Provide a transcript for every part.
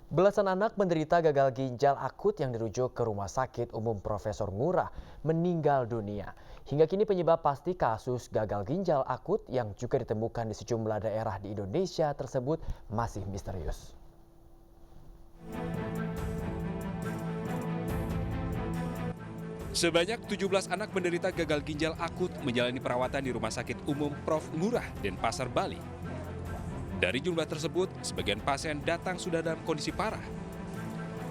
Belasan anak menderita gagal ginjal akut yang dirujuk ke Rumah Sakit Umum Profesor Ngurah meninggal dunia. Hingga kini penyebab pasti kasus gagal ginjal akut yang juga ditemukan di sejumlah daerah di Indonesia tersebut masih misterius. Sebanyak 17 anak menderita gagal ginjal akut menjalani perawatan di Rumah Sakit Umum Prof. Ngurah, Denpasar, Bali. Dari jumlah tersebut, sebagian pasien datang sudah dalam kondisi parah.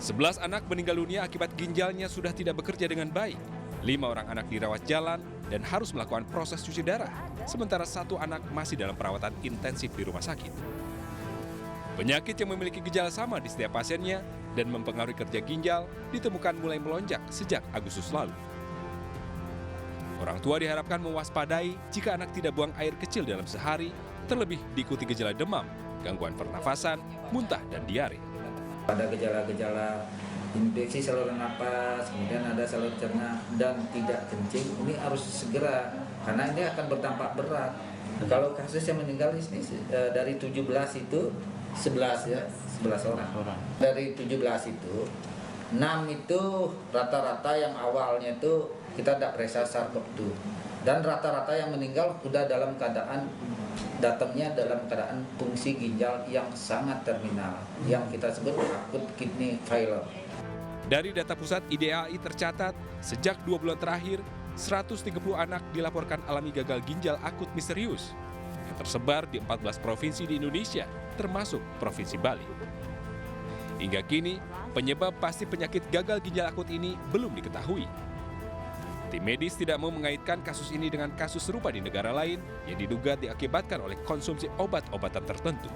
11 anak meninggal dunia akibat ginjalnya sudah tidak bekerja dengan baik. 5 orang anak dirawat jalan dan harus melakukan proses cuci darah, sementara 1 anak masih dalam perawatan intensif di rumah sakit. Penyakit yang memiliki gejala sama di setiap pasiennya dan mempengaruhi kerja ginjal ditemukan mulai melonjak sejak Agustus lalu. Orang tua diharapkan mewaspadai jika anak tidak buang air kecil dalam sehari, terlebih diikuti gejala demam, gangguan pernafasan, muntah, dan diare. Ada gejala-gejala infeksi saluran napas, kemudian ada saluran cerna, dan tidak kencing, ini harus segera, karena ini akan berdampak berat. Kalau kasus yang meninggal ini dari 17 itu 11 ya, 11 orang. Dari 17 itu 6 itu rata-rata yang awalnya itu kita tidak periksa SARS-CoV-2. Dan rata-rata yang meninggal sudah dalam keadaan datangnya dalam keadaan fungsi ginjal yang sangat terminal, yang kita sebut akut kidney failure. Dari data pusat IDAI tercatat, sejak 2 bulan terakhir, 130 anak dilaporkan alami gagal ginjal akut misterius yang tersebar di 14 provinsi di Indonesia, termasuk Provinsi Bali. Hingga kini, penyebab pasti penyakit gagal ginjal akut ini belum diketahui. Tim medis tidak mau mengaitkan kasus ini dengan kasus serupa di negara lain yang diduga diakibatkan oleh konsumsi obat-obatan tertentu.